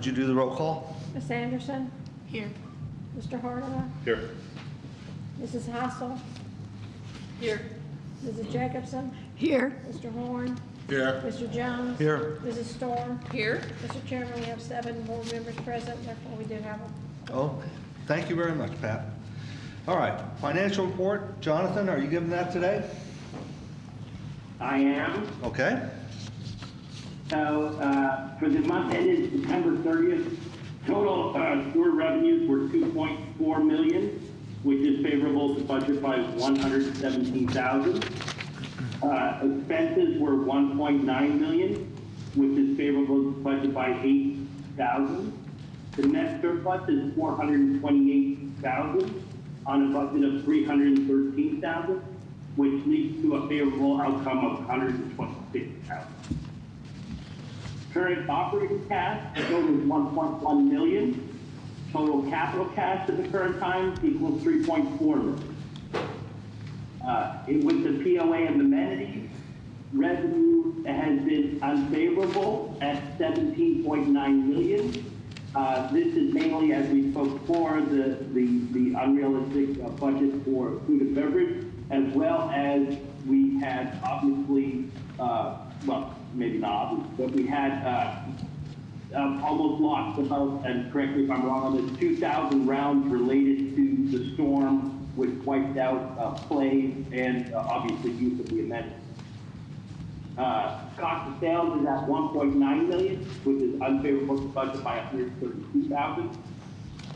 would you do the roll call? Ms. Anderson? Here. Mr. Hardaway? Here. Mrs. Hassel? Here. Mrs. Jacobson? Here. Mr. Horn? Here. Mr. Jones? Here. Mrs. Storm? Here. Mr. Chairman, we have 7 board members present, therefore we do have them. Oh, thank you very much, Pat. All right, financial report. Jonathan, are you giving that today? I am. Okay. So for the month ended September 30th, total sewer revenues were $2.4 million, which is favorable to budget by $117,000. Expenses were $1.9 million, which is favorable to budget by $8,000. The net surplus is $428,000 on a budget of $313,000, which leads to a favorable outcome of $126,000. Current operating cash totals $1.1 million. Total capital cash at the current time equals $3.4 million. With the POA and amenities, revenue has been unfavorable at $17.9 million. This is mainly, as we spoke before, the unrealistic budget for food and beverage, as well as we had obviously, well, maybe not obvious, but we had almost lost about, and correct me if I'm wrong on this, 2,000 rounds related to the storm, which wiped out plays and obviously use of the amenities. Cost of sales is at $1.9 million, which is unfavorable to budget by $132,000.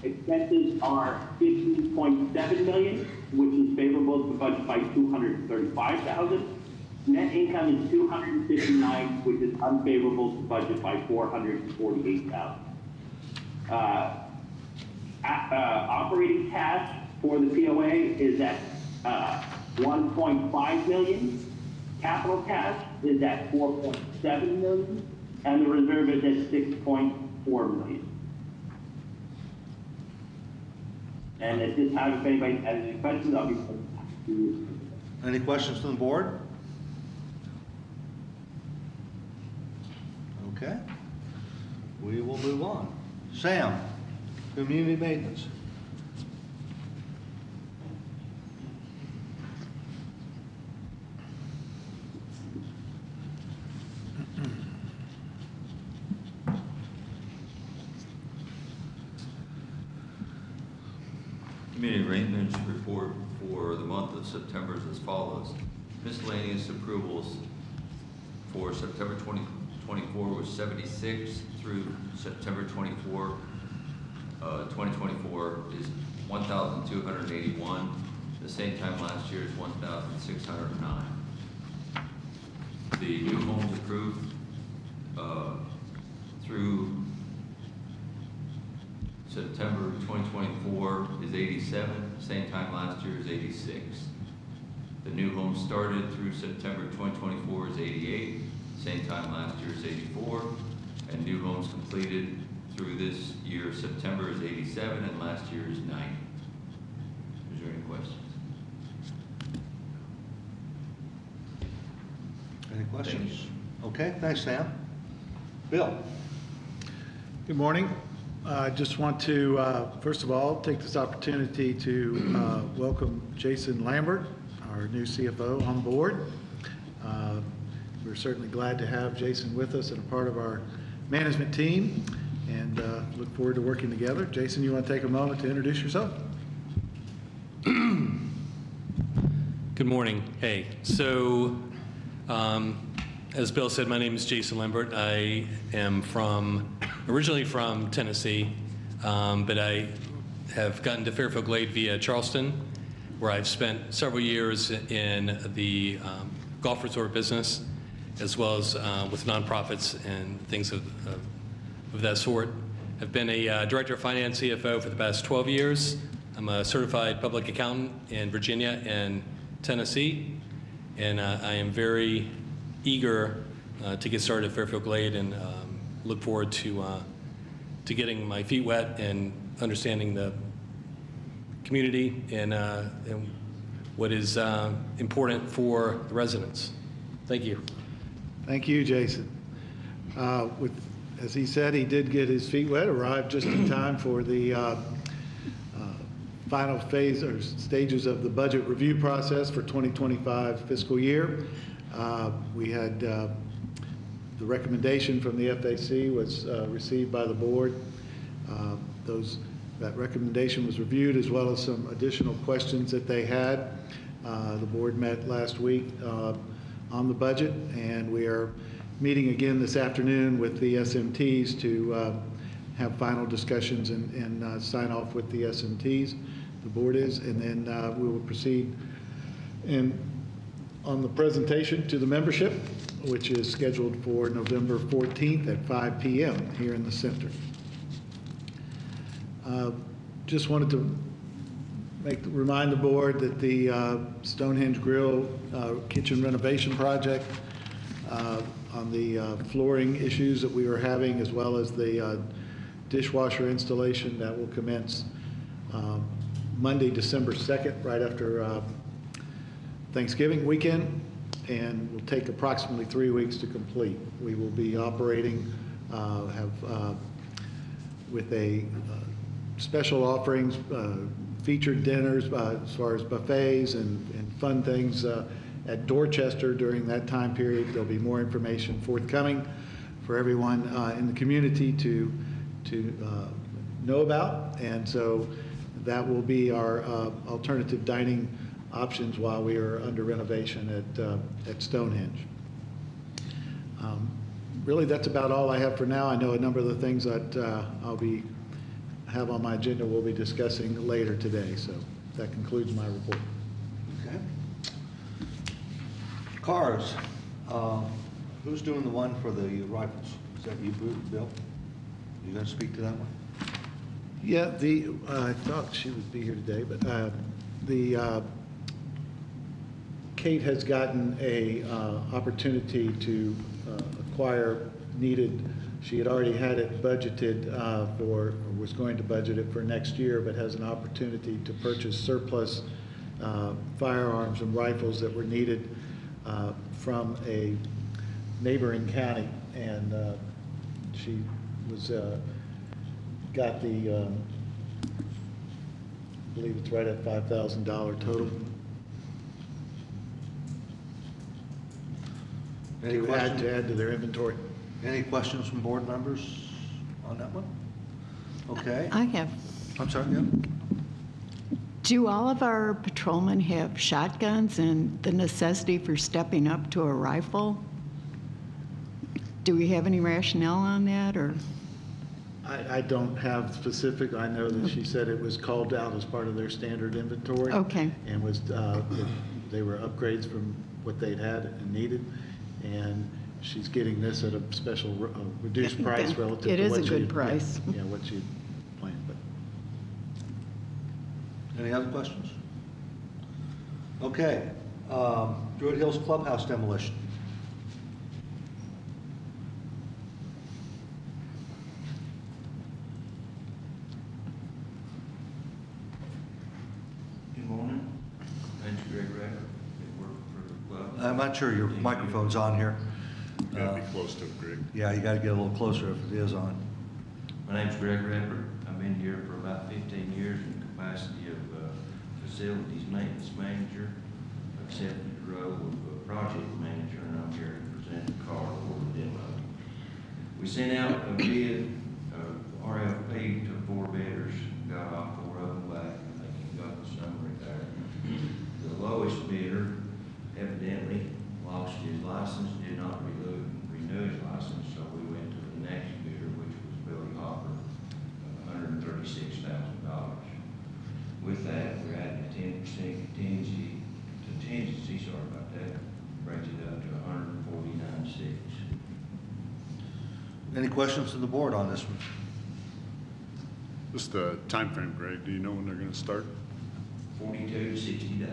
Expenses are $15.7 million, which is favorable to budget by $235,000. Net income is $259,000, which is unfavorable to budget by $448,000. Operating cash for the POA is at $1.5 million. Capital cash is at $4.7 million, and the reserve is at $6.4 million. And at this time, if anybody has any questions, I'll be happy to. Any questions from the board? Okay. We will move on. Sam, community maintenance. Community maintenance report for the month of September is as follows. Miscellaneous approvals for September 2024 was 76 through September 24, 2024 is 1,281. The same time last year is 1,609. The new homes approved through September 2024 is 87, same time last year is 86. The new homes started through September 2024 is 88, same time last year is 84, and new homes completed through this year, September is 87, and last year is 90. Is there any questions? Any questions? Okay, thanks, Sam. Bill. Good morning. I just want to, first of all, take this opportunity to welcome Jason Lambert, our new CFO, on board. We're certainly glad to have Jason with us and a part of our management team, and look forward to working together. Jason, you want to take a moment to introduce yourself? Good morning. Hey, so as Bill said, my name is Jason Lambert. I am originally from Tennessee, but I have gotten to Fairfield Glade via Charleston, where I've spent several years in the golf resort business, as well as with nonprofits and things of that sort. I've been a director of finance CFO for the past 12 years. I'm a certified public accountant in Virginia and Tennessee, and I am very eager to get started at Fairfield Glade, and look forward to getting my feet wet and understanding the community and what is important for the residents. Thank you. Thank you, Jason. With As he said, he did get his feet wet, arrived just in time for the final phase or stages of the budget review process for 2025 fiscal year. We had the recommendation from the FAC was received by the board. That recommendation was reviewed as well as some additional questions that they had. The board met last week on the budget, and we are meeting again this afternoon with the SMTs to have final discussions and sign off with the SMTs, the board is, and then we will proceed on the presentation to the membership, which is scheduled for November 14th at 5 p.m. here in the center. Just wanted to remind the board that the Stonehenge Grill kitchen renovation project on the flooring issues that we were having, as well as the dishwasher installation that will commence Monday, December 2nd, right after Thanksgiving weekend, and will take approximately 3 weeks to complete. We will be operating with a special offerings, featured dinners as far as buffets and fun things at Dorchester during that time period. There'll be more information forthcoming for everyone in the community to know about, and so that will be our alternative dining options while we are under renovation at Stonehenge. Really, that's about all I have for now. I know a number of the things that have on my agenda we'll be discussing later today, so that concludes my report. Okay. Cars. Who's doing the one for the rifles? Is that you, Bill? You going to speak to that one? Yeah, I thought she would be here today, but Kate has gotten a opportunity to acquire needed. She had already had it budgeted or was going to budget it for next year, but has an opportunity to purchase surplus firearms and rifles that were needed from a neighboring county, and she was got the I believe it's right at $5,000 total. Any questions? To add to their inventory. Any questions from board members on that one? Okay. I have. I'm sorry, yeah. Do all of our patrolmen have shotguns and the necessity for stepping up to a rifle? Do we have any rationale on that, or? I don't have specific. I know that she said it was called out as part of their standard inventory. Okay. And was they were upgrades from what they'd had and needed, and she's getting this at a special reduced price Okay. relative It to is what a good price. Yeah, what she planned. But Any other questions? Okay. Druid Hills Clubhouse demolition. Good morning. My name's Greg Racker. I work for the club. I'm not sure your microphone's on here. You gotta be close to it, Greg. Yeah, you got to get a little closer if it is on. My name's Greg Rapper. I've been here for about 15 years in the capacity of facilities maintenance manager. I've accepted the role of project manager, and I'm here to present the car for the demo. We sent out a bid, RFP to 4 bidders, got off 4 of them back. I think you got the summary there. The lowest bidder evidently lost his license, did not renew his license, so we went to the next bidder, which was Billy Hopper, $136,000. With that, we're adding a 10% contingency, sorry about that, brings it up to $149,600. Any questions from the board on this one? Just the time frame, Greg, do you know when they're gonna start? 42 to 60 days.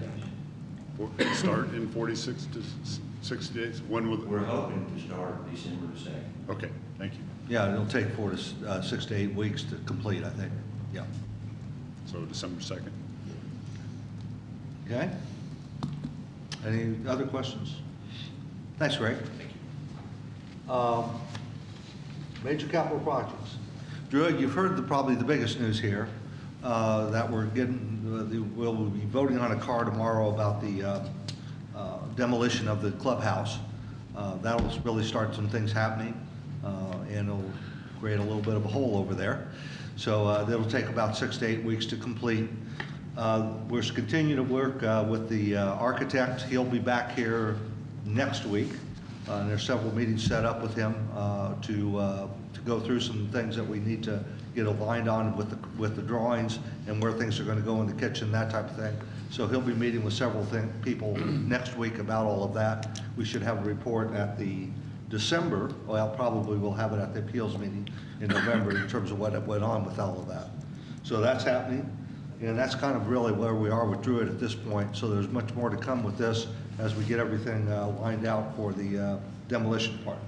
Start in 46 to 60 days? When will? We're hoping to start December the 2nd. Okay, thank you. Yeah, it'll take 6 to 8 weeks to complete, I think. Yeah. So December 2nd. Okay. Any other questions? Thanks, Greg. Thank you. Major capital projects. Drew, you've heard probably the biggest news here, that we're getting, we'll be voting on a car tomorrow about the demolition of the clubhouse. That'll really start some things happening, and it'll create a little bit of a hole over there. So that'll take about 6 to 8 weeks to complete. We're continuing to work with the architect. He'll be back here next week. And there's several meetings set up with him to go through some things that we need to get aligned on with the drawings and where things are going to go in the kitchen, that type of thing. So he'll be meeting with several people next week about all of that. We should have a report at the December, well, probably we'll have it at the appeals meeting in November in terms of what went on with all of that. So that's happening, and that's kind of really where we are with Druid at this point. So there's much more to come with this as we get everything lined out for the demolition part.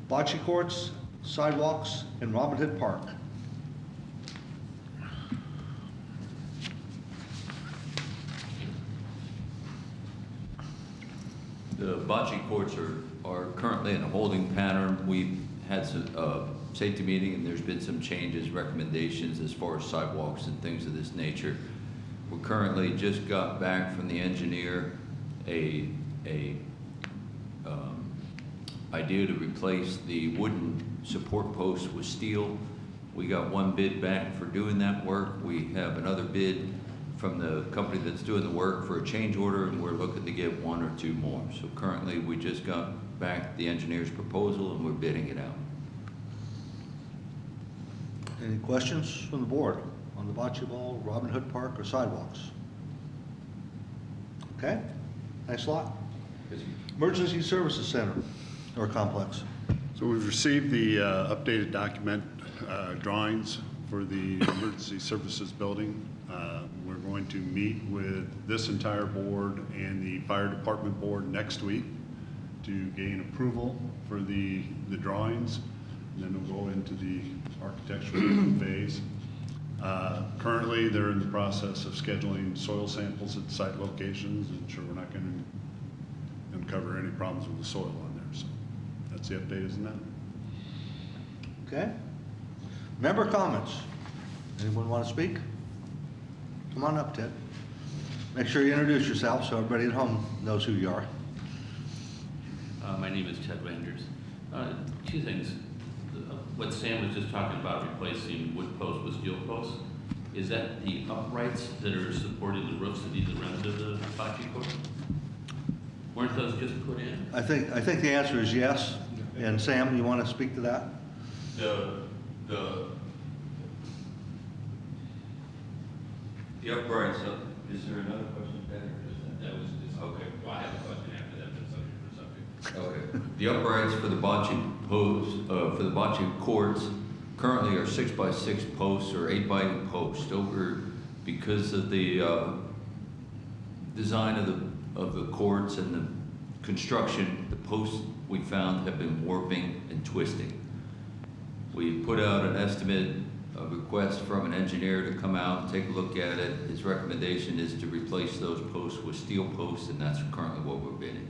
Bocce courts, sidewalks, and Robin Hood Park. The bocce courts are currently in a holding pattern. We've had some safety meeting, and there's been some changes, recommendations as far as sidewalks and things of this nature. We currently just got back from the engineer a idea to replace the wooden support posts with steel. We got one bid back for doing that work. We have another bid from the company that's doing the work for a change order, and we're looking to get 1 or 2 more. So currently, we just got back the engineer's proposal, and we're bidding it out. Any questions from the board on the bocce ball, Robin Hood Park, or sidewalks? Okay, thanks a lot. Emergency Services Center or complex. So we've received the updated document drawings for the emergency services building. We're going to meet with this entire board and the fire department board next week to gain approval for the drawings, and then we'll go into the architectural phase. Currently, they're in the process of scheduling soil samples at site locations and ensure we're not going to uncover any problems with the soil on there. So that's the update, isn't it? Okay. Member comments. Anyone want to speak? Come on up, Ted. Make sure you introduce yourself so everybody at home knows who you are. My name is Ted Landers. 2 things. What Sam was just talking about, replacing wood posts with steel posts, is that the uprights that are supporting the roofs of either end of the bocce court? Weren't those just put in? I think the answer is yes. And Sam, you want to speak to that? The uprights, is there another question, Ben, or is That was just, okay, well, I have a question after that, but subject for subject. Okay. The uprights for the bocce posts, for the bocce courts currently are 6x6 posts or 8x8 posts. Because of the design of the courts and the construction, the posts we found have been warping and twisting. We put out an estimate, a request from an engineer to come out and take a look at it. His recommendation is to replace those posts with steel posts, and that's currently what we're bidding.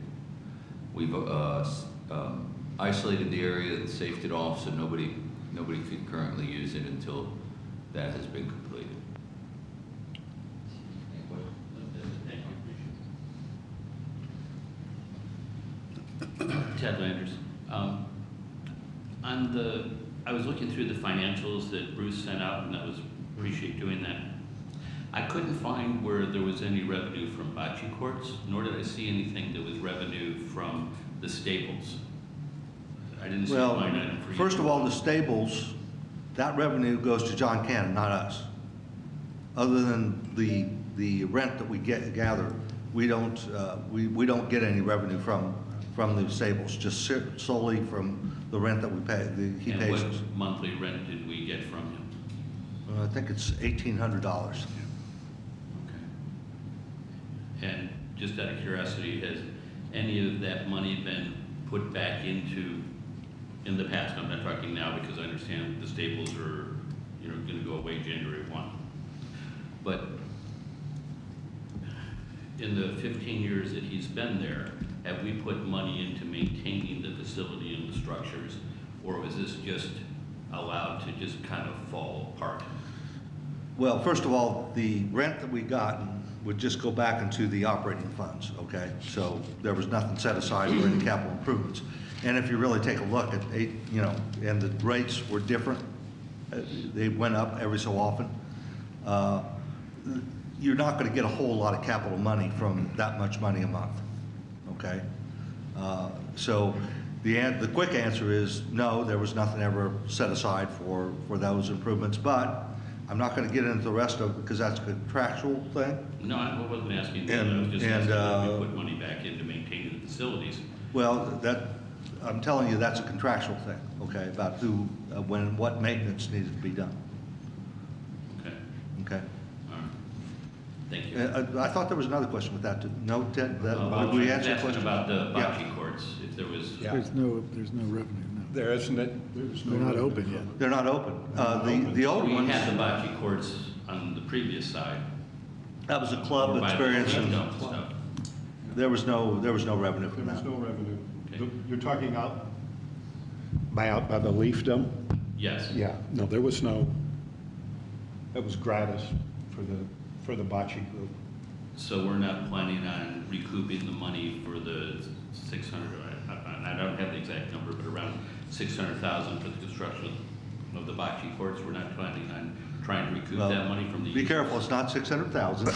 We've isolated the area and safed it off so nobody could currently use it until that has been completed. Ted Landers. I was looking through the financials that Bruce sent out, and I appreciate doing that. I couldn't find where there was any revenue from bocce courts, nor did I see anything that was revenue from the stables. I didn't see a line item for first either of all, one. the stables, that revenue goes to John Cannon, not us. Other than the rent that we gather, we don't get any revenue from the stables, just solely from the rent that we pay. He And pays what us. monthly rent did we get from him? I think it's $1,800. Okay. And just out of curiosity, has any of that money been put back into, in the past, I'm not talking now because I understand the stables are, going to go away January 1. But in the 15 years that he's been there, have we put money into maintaining the facility and the structures, or Or was this just allowed to just kind of fall apart? Well, first of all, the rent that we got would just go back into the operating funds, okay? So there was nothing set aside for any capital improvements. And if you really take a look at, and the rates were different, they went up every so often. You're not going to get a whole lot of capital money from that much money a month, okay? So the quick answer is no, there was nothing ever set aside for those improvements, but I'm not going to get into the rest of it because that's a contractual thing. No, I wasn't asking that. I was just asking if we put money back into maintaining the facilities. Well, I'm telling you, that's a contractual thing, okay, about what maintenance needed to be done, Okay, okay? all right. Thank you. I thought there was another question with that, too. No, Ted, Well, we I was answered the asking question? about the Yeah. bocce courts, if there was. Yeah. There's no revenue, no. There isn't it? There's no They're not revenue open from yet. it. They're not open. The old We ones, had the bocce courts on the previous side. that was a club Over by the experience, and window and stuff. there was no revenue There from was that. no revenue. Okay. You're talking out by the Leafdom? Yes. Yeah, no, there was no, that was gratis for the bocce group. So we're not planning on recouping the money for the 600, I don't have the exact number, but around 600,000 for the construction of the bocce courts. We're not planning on trying to recoup that money from the. Be careful, it's not 600,000.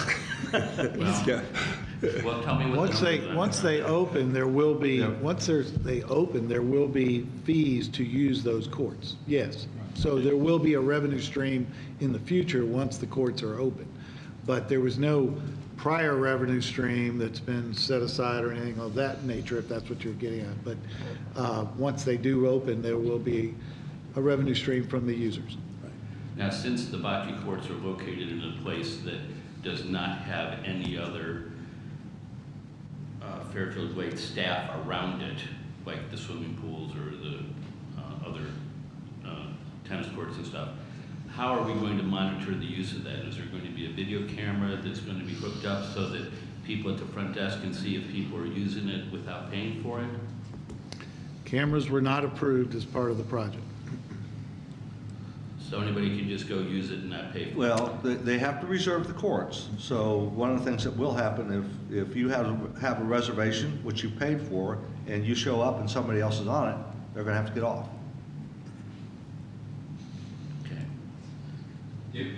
Well, tell me what. Once they open, there will be, Yeah. they open, there will be fees to use those courts. Yes. So there will be a revenue stream in the future once the courts are open. But there was no prior revenue stream that's been set aside or anything of that nature, if that's what you're getting at. But once they do open, there will be a revenue stream from the users. Now, since the bocce courts are located in a place that does not have any other Fairfield Glade staff around it, like the swimming pools or the other tennis courts and stuff, how are we going to monitor the use of that? Is there going to be a video camera that's going to be hooked up so that people at the front desk can see if people are using it without paying for it? Cameras were not approved as part of the project. So anybody can just go use it and not pay for it? Well, they have to reserve the courts. So one of the things that will happen if you have a reservation, which you paid for, and you show up and somebody else is on it, they're going to have to get off. Okay. It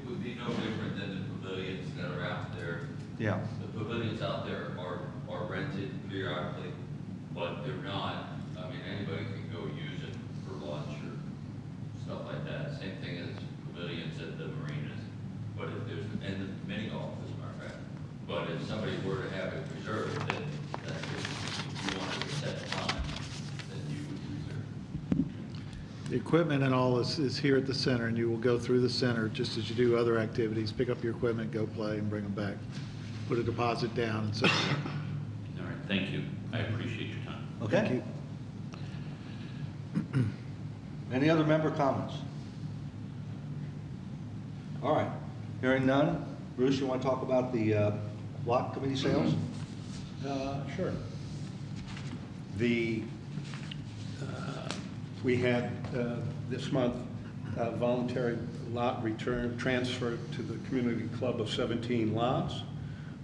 would be no different than the pavilions that are out there. Yeah. The pavilions out there are rented periodically, but they're not, I mean, anybody can go use it for lunch or stuff like that. Same thing as pavilions at the marinas. But if there's, and the mini golf, as a matter of fact. But if somebody were to have it reserved, then that's if you wanted to set time, then you would reserve. The equipment and all is here at the center, and you will go through the center just as you do other activities, pick up your equipment, go play, and bring them back. Put a deposit down and so forth. All right, thank you. I appreciate your time. Okay? Thank you. Any other member comments? All right, hearing none. Bruce, you want to talk about the block committee sales? Sure. We had this month a voluntary lot return transfer to the community club of 17 lots.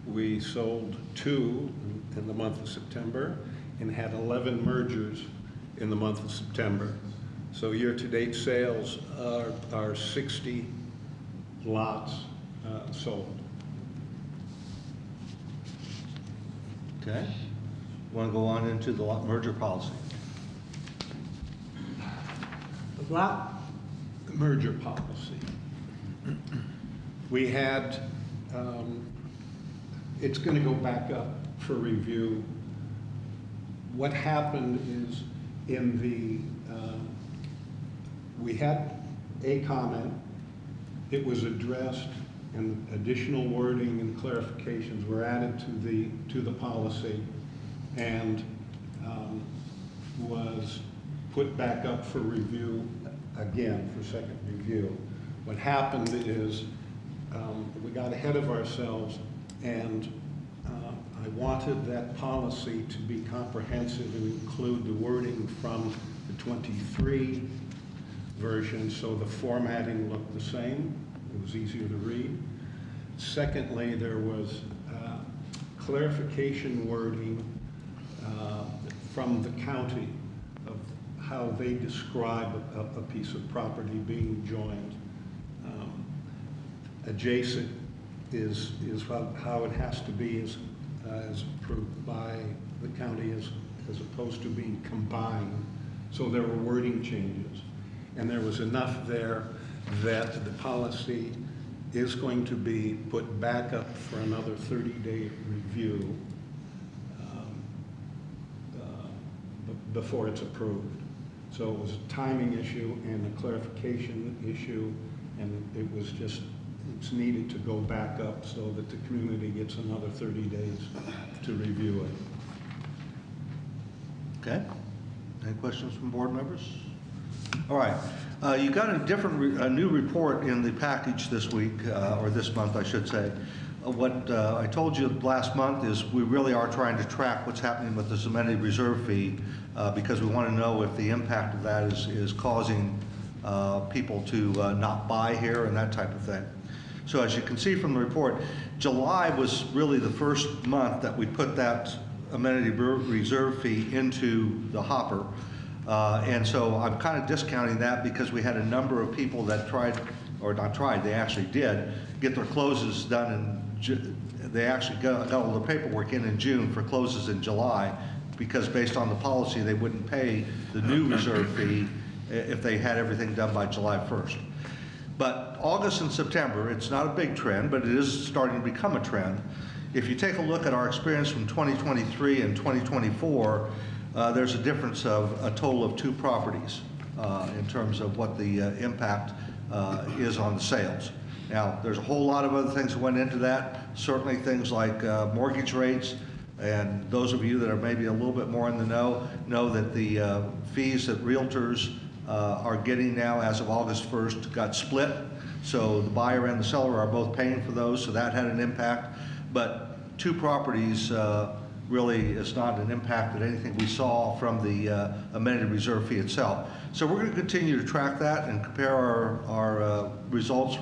We sold 2 in the month of September and had 11 mergers in the month of September. So year-to-date sales are 60 lots sold. Okay. Want to go on into the lot merger policy? The lot merger policy. We had, it's going to go back up for review. What happened is we had a comment, it was addressed, and additional wording and clarifications were added to the policy, and was put back up for review again, for second review. What happened is we got ahead of ourselves, and I wanted that policy to be comprehensive and include the wording from the 23 version, so the formatting looked the same. It was easier to read. Secondly, there was clarification wording from the county of how they describe a piece of property being joined. Adjacent is how it has to be as approved by the county as opposed to being combined. So there were wording changes. And there was enough there that the policy is going to be put back up for another 30-day review before it's approved. So it was a timing issue and a clarification issue, and it's needed to go back up so that the community gets another 30 days to review it. Okay. Any questions from board members? All right. You got a new report in the package this week, or this month, I should say. What I told you last month is we really are trying to track what's happening with this amenity reserve fee because we want to know if the impact of that is causing people to not buy here and that type of thing. So as you can see from the report, July was really the first month that we put that amenity reserve fee into the hopper. And so I'm kind of discounting that because we had a number of people that tried, or not tried, they actually did get their closes done they actually got all the paperwork in June for closes in July because based on the policy, they wouldn't pay the new reserve fee if they had everything done by July 1st. But August and September, it's not a big trend, but it is starting to become a trend. If you take a look at our experience from 2023 and 2024, there's a difference of a total of 2 properties in terms of what the impact is on the sales. Now, there's a whole lot of other things that went into that, certainly things like mortgage rates, and those of you that are maybe a little bit more in the know that the fees that realtors are getting now as of August 1st got split. So the buyer and the seller are both paying for those, so that had an impact. But 2 properties really is not an impact that anything we saw from the amenity reserve fee itself. So we're going to continue to track that and compare our results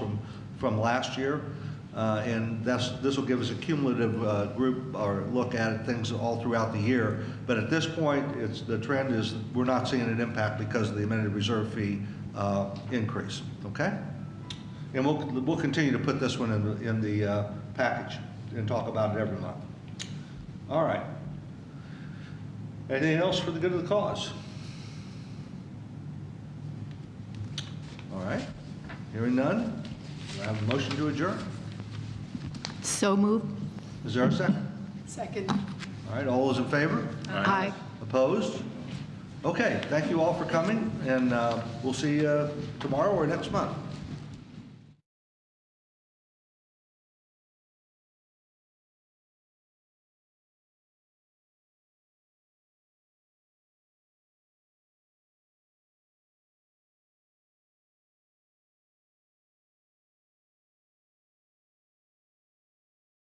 from last year. And this will give us a cumulative group or look at things all throughout the year. But at this point, the trend is we're not seeing an impact because of the amenity reserve fee increase. Okay? And we'll continue to put this one in the package and talk about it every month. All right. Anything else for the good of the cause? All right. Hearing none, do I have a motion to adjourn? So moved. Is there a second? Second. All right, all those in favor? Aye. Opposed? Okay, thank you all for coming, and we'll see you tomorrow or next month.